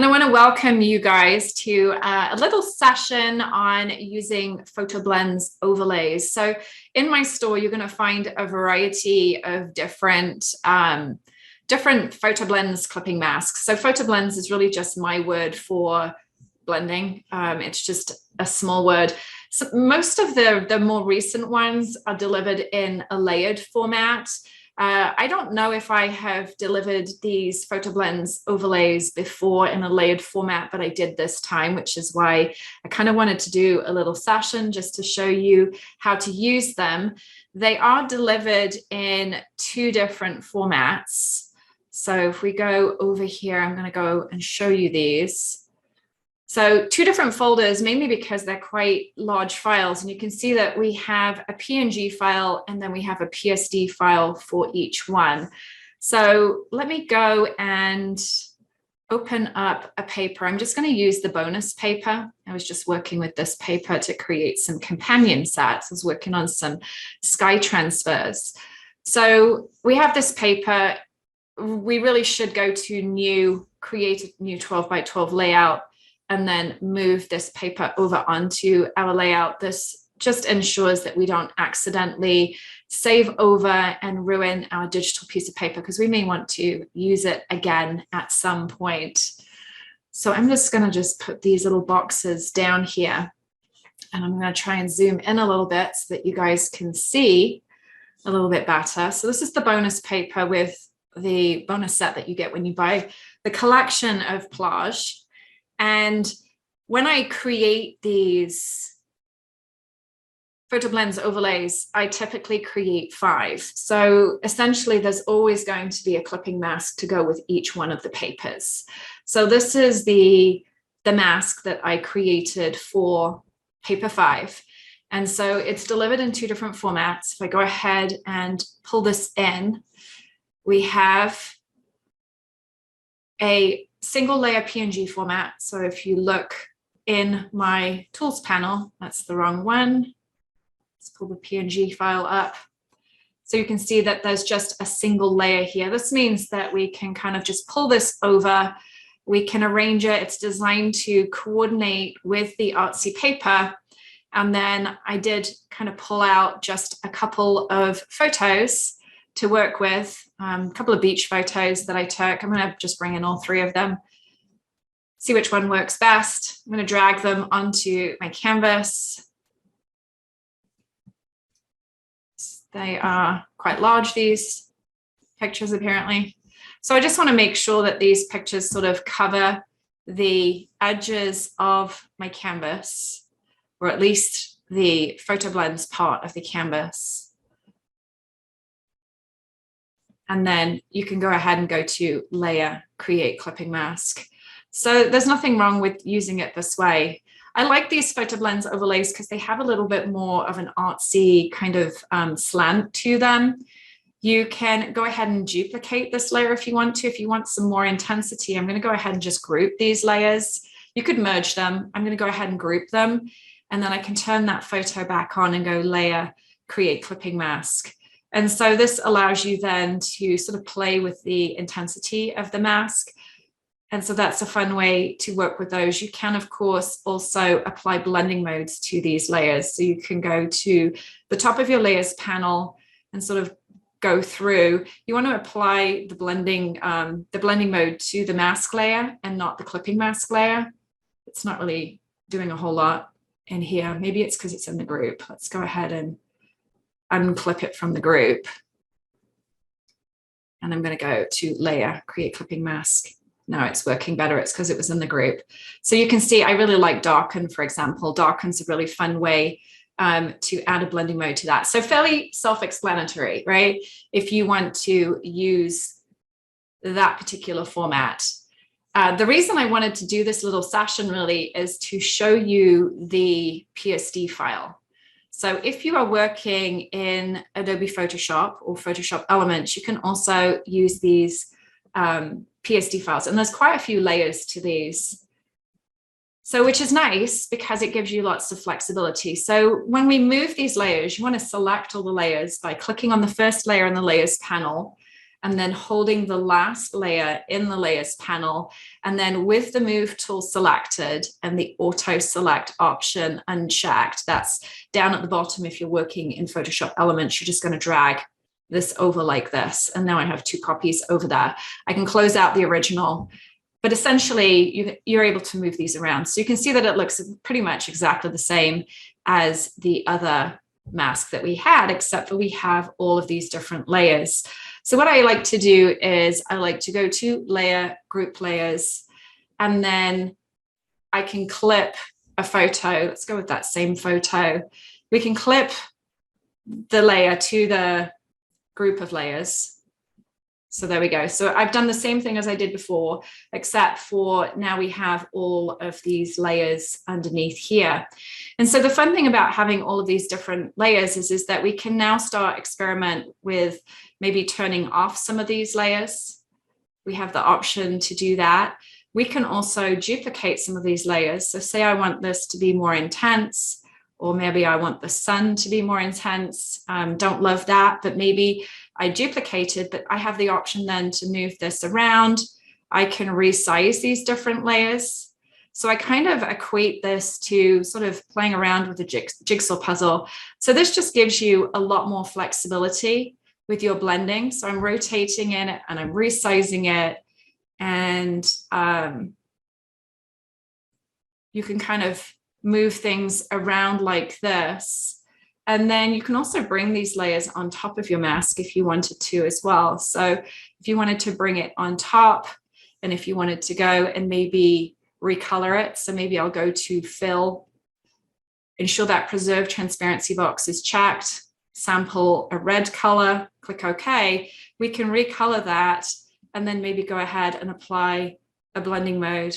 I want to welcome you guys to a little session on using FotoBlendz overlays. So in my store, you're going to find a variety of different FotoBlendz clipping masks. So FotoBlendz is really just my word for blending. It's just a small word. So most of the more recent ones are delivered in a layered format. I don't know if I have delivered these FotoBlendz overlays before in a layered format, but I did this time, which is why I kind of wanted to do a little session just to show you how to use them. They are delivered in two different formats. So if we go over here, I'm going to go and show you these. So two different folders, mainly because they're quite large files. And you can see that we have a PNG file and then we have a PSD file for each one. So let me go and open up a paper. I'm just going to use the bonus paper. I was just working with this paper to create some companion sets. I was working on some sky transfers. So we have this paper. We really should go to new, create a new 12 by 12 layout, and then move this paper over onto our layout. This just ensures that we don't accidentally save over and ruin our digital piece of paper, because we may want to use it again at some point. So I'm just going to just put these little boxes down here, and I'm going to try and zoom in a little bit so that you guys can see a little bit better. So this is the bonus paper with the bonus set that you get when you buy the collection of Plage. And when I create these FotoBlendz overlays, I typically create 5. So essentially, there's always going to be a clipping mask to go with each one of the papers. So this is the mask that I created for paper 5. And so it's delivered in two different formats. If I go ahead and pull this in, we have a single layer PNG format. So if you look in my tools panel, that's the wrong one. Let's pull the PNG file up. So you can see that there's just a single layer here. This means that we can kind of just pull this over. We can arrange it. It's designed to coordinate with the Artsy paper. And then I did kind of pull out just a couple of photos to work with, a couple of beach photos that I took. I'm going to just bring in all 3 of them, see which one works best. I'm going to drag them onto my canvas. They are quite large, these pictures, apparently. So I just want to make sure that these pictures sort of cover the edges of my canvas, or at least the FotoBlendz part of the canvas. And then you can go ahead and go to Layer, Create Clipping Mask. So there's nothing wrong with using it this way. I like these FotoBlendz overlays because they have a little bit more of an artsy kind of slant to them. You can go ahead and duplicate this layer if you want to. If you want some more intensity, I'm going to go ahead and just group these layers. You could merge them. I'm going to go ahead and group them. And then I can turn that photo back on and go Layer, Create Clipping Mask. And so this allows you then to sort of play with the intensity of the mask. And so that's a fun way to work with those. You can, of course, also apply blending modes to these layers. So you can go to the top of your layers panel and sort of go through. You want to apply the blending mode to the mask layer and not the clipping mask layer. It's not really doing a whole lot in here. Maybe it's because it's in the group. Let's go ahead and unclip it from the group. And I'm going to go to Layer, Create Clipping Mask. Now it's working better. It's because it was in the group. So you can see I really like Darken, for example. Darken's a really fun way to add a blending mode to that. So fairly self-explanatory, right? If you want to use that particular format. The reason I wanted to do this little session really is to show you the PSD file. So if you are working in Adobe Photoshop or Photoshop Elements, you can also use these PSD files. And there's quite a few layers to these. So which is nice because it gives you lots of flexibility. So when we move these layers, you want to select all the layers by clicking on the first layer in the layers panel. and then holding the last layer in the layers panel. And then with the move tool selected and the auto select option unchecked, that's down at the bottom. If you're working in Photoshop Elements, you're just going to drag this over like this. And now I have 2 copies over there. I can close out the original, but essentially you're able to move these around. So you can see that it looks pretty much exactly the same as the other mask that we had, except for we have all of these different layers. So what I like to do is I like to go to layer, group layers, and then I can clip a photo. Let's go with that same photo. We can clip the layer to the group of layers. So there we go. So I've done the same thing as I did before, except for now we have all of these layers underneath here. And so the fun thing about having all of these different layers is that we can now start experiment with maybe turning off some of these layers. We have the option to do that. We can also duplicate some of these layers. So say I want this to be more intense, or maybe I want the sun to be more intense. Don't love that, but maybe I duplicated, but I have the option then to move this around. I can resize these different layers. So I kind of equate this to sort of playing around with a jigsaw puzzle. So this just gives you a lot more flexibility with your blending. So I'm rotating it and I'm resizing it. And you can kind of move things around like this. And then you can also bring these layers on top of your mask if you wanted to as well. So if you wanted to bring it on top, and if you wanted to go and maybe recolor it, so maybe I'll go to fill, ensure that preserve transparency box is checked, sample a red color, click OK, we can recolor that, and then maybe go ahead and apply a blending mode.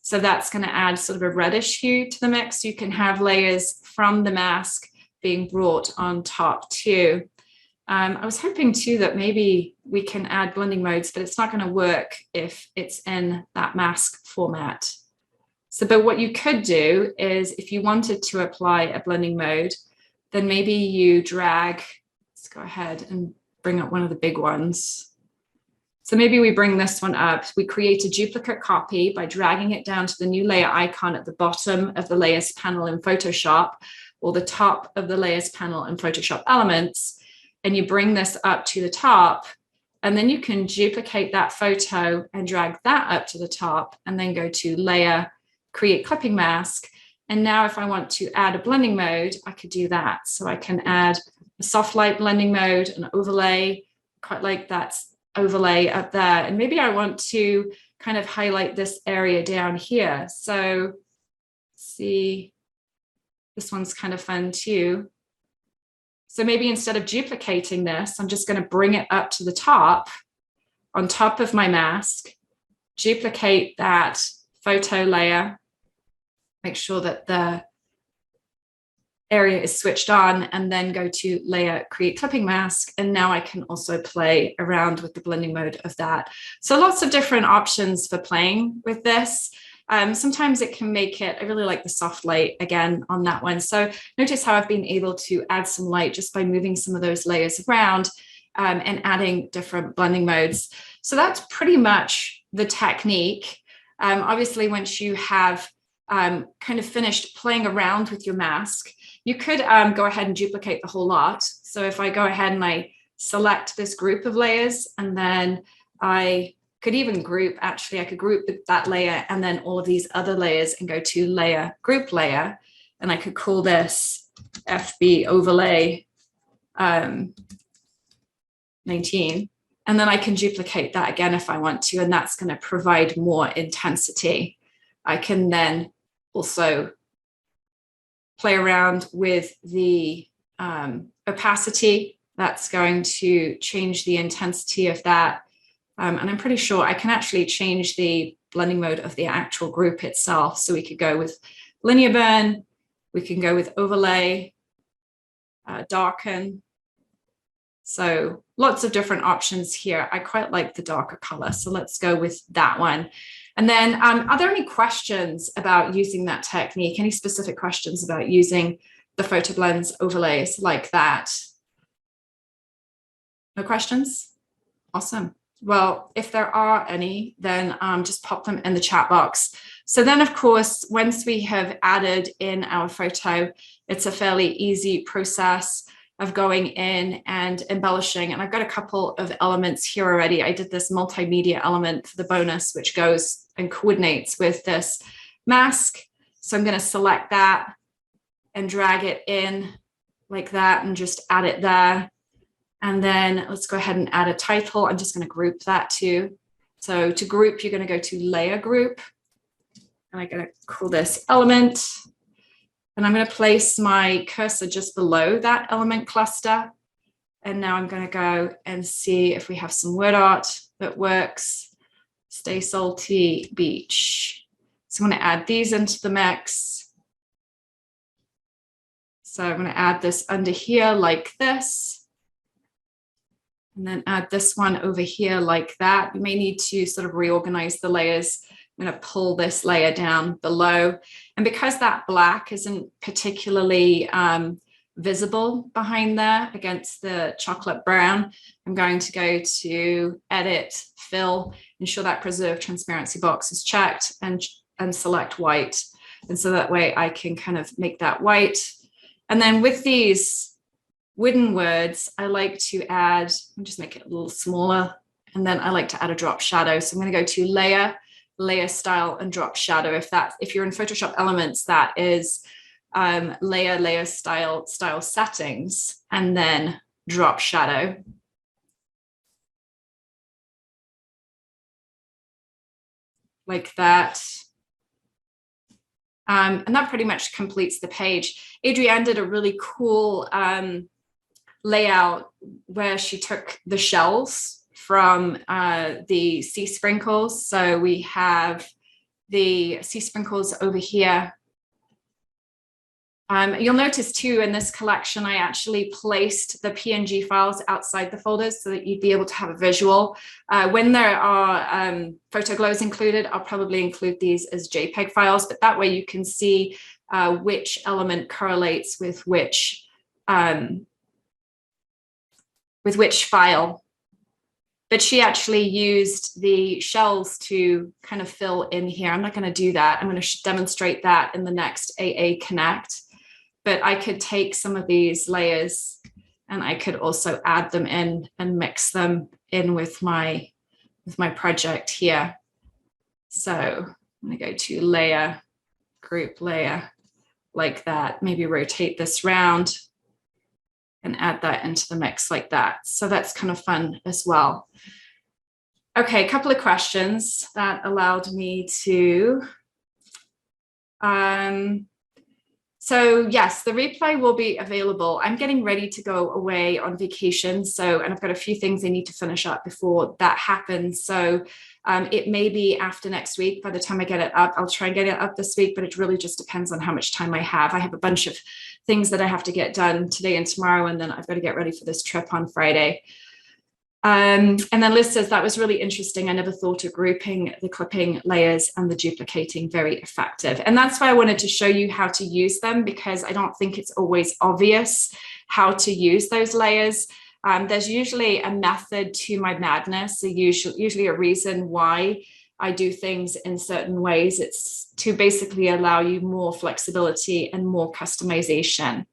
So that's going to add sort of a reddish hue to the mix. You can have layers from the mask being brought on top too. I was hoping too that maybe we can add blending modes, but it's not going to work if it's in that mask format. So, but what you could do is if you wanted to apply a blending mode, then maybe you drag, let's go ahead and bring up one of the big ones. So maybe we bring this one up. We create a duplicate copy by dragging it down to the new layer icon at the bottom of the layers panel in Photoshop, or the top of the layers panel in Photoshop Elements, and you bring this up to the top, and then you can duplicate that photo and drag that up to the top, and then go to layer, create clipping mask. And now if I want to add a blending mode, I could do that. So I can add a soft light blending mode, an overlay, quite like that overlay up there. And maybe I want to kind of highlight this area down here. So see, this one's kind of fun too. So maybe instead of duplicating this, I'm just going to bring it up to the top, on top of my mask, duplicate that photo layer, make sure that the area is switched on, and then go to layer, create clipping mask. And now I can also play around with the blending mode of that. So lots of different options for playing with this. Sometimes it can make it, I really like the soft light again on that one. So notice how I've been able to add some light just by moving some of those layers around and adding different blending modes. So that's pretty much the technique. Obviously, once you have kind of finished playing around with your mask, you could go ahead and duplicate the whole lot. So if I go ahead and I select this group of layers, and then I could even group, actually I could group that layer and then all of these other layers and go to layer, group layer, and I could call this FB overlay 19. And then I can duplicate that again if I want to, and that's going to provide more intensity. I can then also play around with the opacity. That's going to change the intensity of that. And I'm pretty sure I can actually change the blending mode of the actual group itself. So we could go with linear burn, we can go with overlay, darken. So lots of different options here. I quite like the darker color, so let's go with that one. And then are there any questions about using that technique? Any specific questions about using the FotoBlendz overlays like that? No questions? Awesome. Well, if there are any, then just pop them in the chat box. So then, of course, once we have added in our photo, it's a fairly easy process of going in and embellishing. And I've got a couple of elements here already. I did this multimedia element for the bonus, which goes and coordinates with this mask. So I'm going to select that and drag it in like that and just add it there. And then let's go ahead and add a title. I'm just going to group that too. So to group, you're going to go to layer group. And I'm going to call this element. And I'm going to place my cursor just below that element cluster. And now I'm going to go and see if we have some word art that works. Stay salty, beach. So I'm going to add these into the mix. So I'm going to add this under here like this. And then add this one over here like that. You may need to sort of reorganize the layers. I'm going to pull this layer down below. And because that black isn't particularly visible behind there against the chocolate brown, I'm going to go to Edit, Fill, ensure that Preserve Transparency box is checked, and select white. And so that way I can kind of make that white. And then with these wooden words, I like to add, I'll just make it a little smaller, and then I like to add a drop shadow. So I'm going to go to Layer, Layer Style, and Drop Shadow. If you're in Photoshop Elements, that is Layer, Layer Style, Style Settings, and then Drop Shadow. Like that. And that pretty much completes the page. Adrienne did a really cool layout where she took the shells from the sea sprinkles. So we have the sea sprinkles over here. You'll notice too in this collection, I actually placed the PNG files outside the folders so that you'd be able to have a visual. When there are photo glows included, I'll probably include these as JPEG files, but that way you can see which element correlates with which file. But she actually used the shells to kind of fill in here. I'm not going to do that. I'm going to demonstrate that in the next AA Connect. But I could take some of these layers and I could also add them in and mix them in with my project here. So I'm going to go to Layer, Group Layer, like that. Maybe rotate this round and add that into the mix like that. So that's kind of fun as well. Okay, a couple of questions that allowed me to. So yes, the replay will be available. I'm getting ready to go away on vacation. And I've got a few things I need to finish up before that happens. So it may be after next week. By the time I get it up, I'll try and get it up this week, but it really just depends on how much time I have. I have a bunch of things that I have to get done today and tomorrow, and then I've got to get ready for this trip on Friday. And then Liz says, that was really interesting. I never thought of grouping the clipping layers and the duplicating, very effective. And that's why I wanted to show you how to use them, because I don't think it's always obvious how to use those layers. There's usually a method to my madness, usually a reason why I do things in certain ways. It's to basically allow you more flexibility and more customization.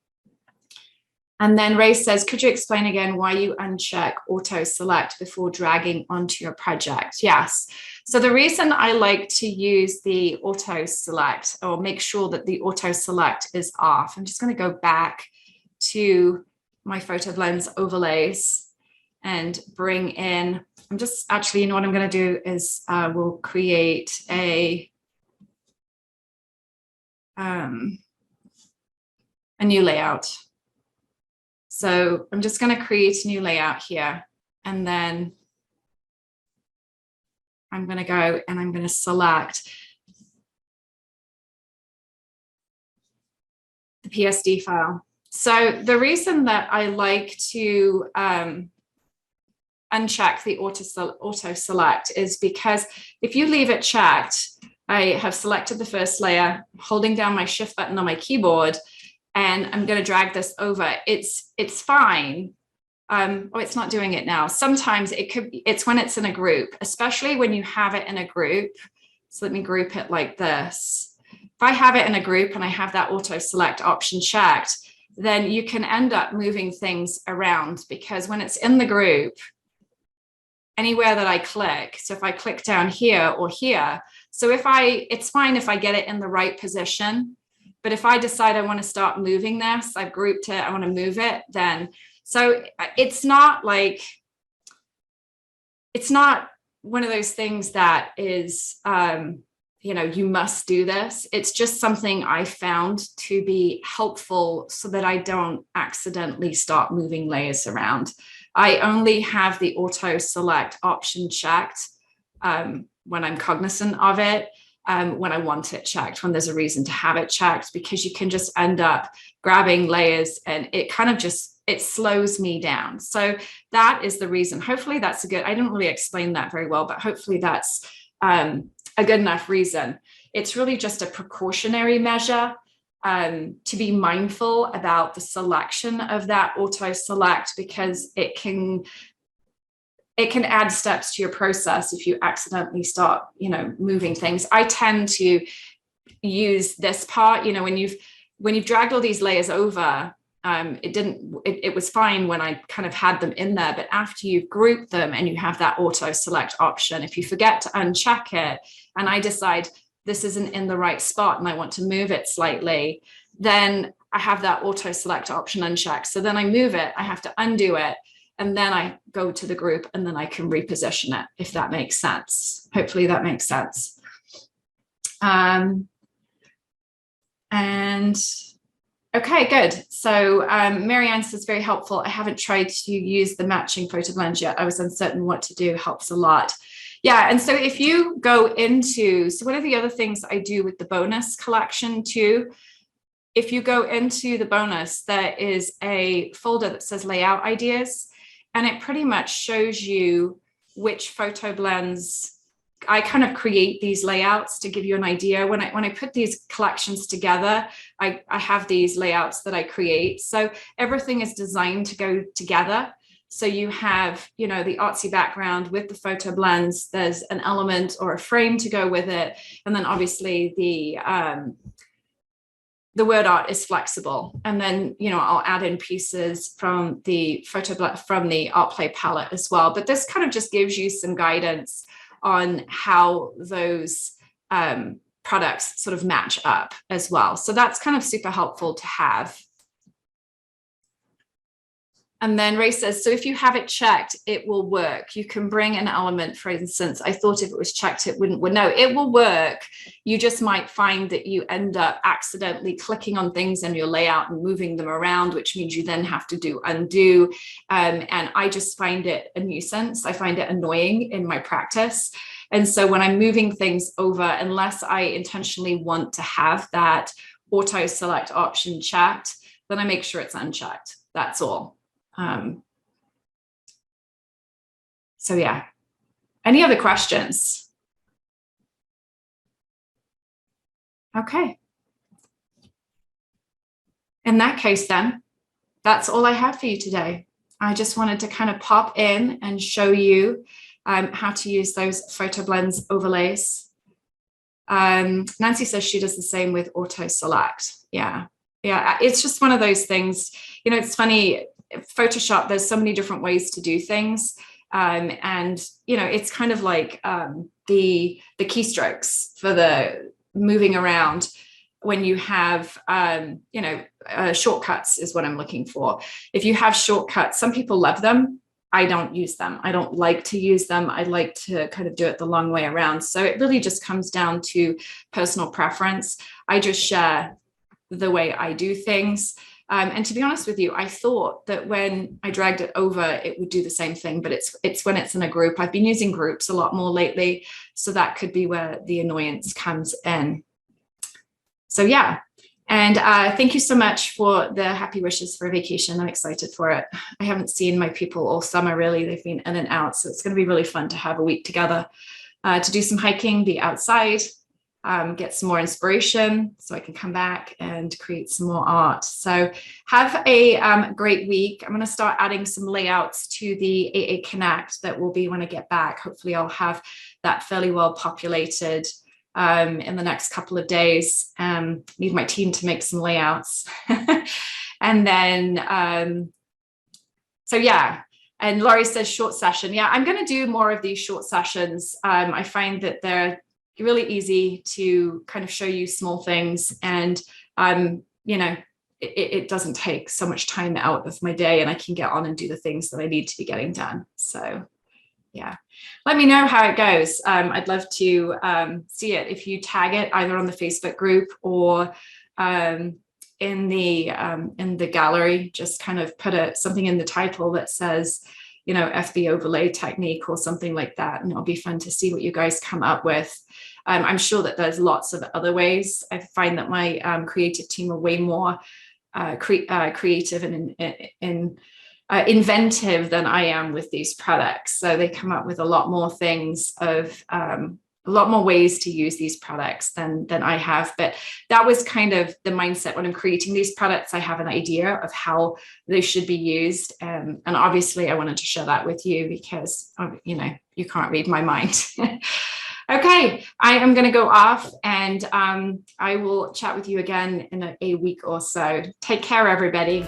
And then Ray says, could you explain again why you uncheck auto select before dragging onto your project? Yes. So the reason I like to use the auto select, or make sure that the auto select is off, I'm just going to go back to my FotoBlendz overlays and bring in, I'm just actually, you know what I'm going to do is we'll create a new layout. So I'm just going to create a new layout here, and then I'm going to go and I'm going to select the PSD file. So the reason that I like to uncheck the auto select is because if you leave it checked, I have selected the first layer, holding down my shift button on my keyboard, and I'm going to drag this over. It's fine, Oh, it's not doing it now. Sometimes it's when it's in a group, especially when you have it in a group. So let me group it like this. If I have it in a group and I have that auto select option checked, then you can end up moving things around, because when it's in the group, anywhere that I click, so if I click down here or here, so it's fine if I get it in the right position, but if I decide I want to start moving this, I've grouped it, I want to move it, then, so it's not like, it's not one of those things that is, you must do this. It's just something I found to be helpful so that I don't accidentally start moving layers around. I only have the auto select option checked when I'm cognizant of it, when I want it checked, when there's a reason to have it checked, because you can just end up grabbing layers and it kind of just, it slows me down. So that is the reason. Hopefully that's I didn't really explain that very well, but hopefully that's a good enough reason. It's really just a precautionary measure to be mindful about the selection of that auto select, because it can add steps to your process if you accidentally start, moving things. I tend to use this part, when you've dragged all these layers over, it was fine when I kind of had them in there, but after you've grouped them and you have that auto select option, if you forget to uncheck it and I decide this isn't in the right spot and I want to move it slightly, then I have that auto select option unchecked. So then I move it, I have to undo it, and then I go to the group and then I can reposition it, if that makes sense. Hopefully that makes sense. And okay, good. So Marianne says, very helpful. I haven't tried to use the matching FotoBlendz yet. I was uncertain what to do. Helps a lot. Yeah, and so if you go into, so one of the other things I do with the bonus collection too, if you go into the bonus, there is a folder that says layout ideas, and it pretty much shows you which FotoBlendz. I kind of create these layouts to give you an idea. When I put these collections together, I have these layouts that I create. So everything is designed to go together. So you have, the artsy background with the FotoBlendz. There's an element or a frame to go with it, and then obviously the word art is flexible. And then, I'll add in pieces from the ArtPlay palette as well. But this kind of just gives you some guidance on how those products sort of match up as well. So that's kind of super helpful to have. And then Ray says, so if you have it checked, it will work. You can bring an element, for instance. I thought if it was checked, it wouldn't. Well, no, it will work. You just might find that you end up accidentally clicking on things in your layout and moving them around, which means you then have to do undo. And I just find it a nuisance. I find it annoying in my practice. And so when I'm moving things over, unless I intentionally want to have that auto select option checked, then I make sure it's unchecked. That's all. So yeah, any other questions? Okay. In that case, then, that's all I have for you today. I just wanted to kind of pop in and show you how to use those FotoBlendz overlays. Nancy says she does the same with auto select. Yeah, it's just one of those things. It's funny. Photoshop, there's so many different ways to do things, and it's kind of like the keystrokes for the moving around. When you have shortcuts is what I'm looking for. If you have shortcuts, some people love them. I don't use them. I don't like to use them. I like to kind of do it the long way around. So it really just comes down to personal preference. I just share the way I do things. And to be honest with you, I thought that when I dragged it over, it would do the same thing, but it's when it's in a group. I've been using groups a lot more lately, so that could be where the annoyance comes in. So yeah, and thank you so much for the happy wishes for vacation. I'm excited for it. I haven't seen my people all summer, really. They've been in and out, so it's going to be really fun to have a week together to do some hiking, be outside. get some more inspiration so I can come back and create some more art. So have a great week. I'm going to start adding some layouts to the AA Connect that will be when I get back. Hopefully I'll have that fairly well populated in the next couple of days. Need my team to make some layouts. And then, so yeah. And Laurie says short session. Yeah, I'm going to do more of these short sessions. I find that they're really easy to kind of show you small things, and you know, it doesn't take so much time out of my day, and I can get on and do the things that I need to be getting done. So yeah, let me know how it goes. I'd love to see it. If you tag it either on the Facebook group or in the gallery, just kind of put something in the title that says, you know, FB overlay technique or something like that. And it'll be fun to see what you guys come up with. I'm sure that there's lots of other ways. I find that my creative team are way more creative and inventive than I am with these products. So they come up with a lot more things of a lot more ways to use these products than I have. But that was kind of the mindset when I'm creating these products. I have an idea of how they should be used. And obviously I wanted to share that with you because, you know, you can't read my mind. Okay, I am going to go off, and I will chat with you again in a week or so. Take care, everybody.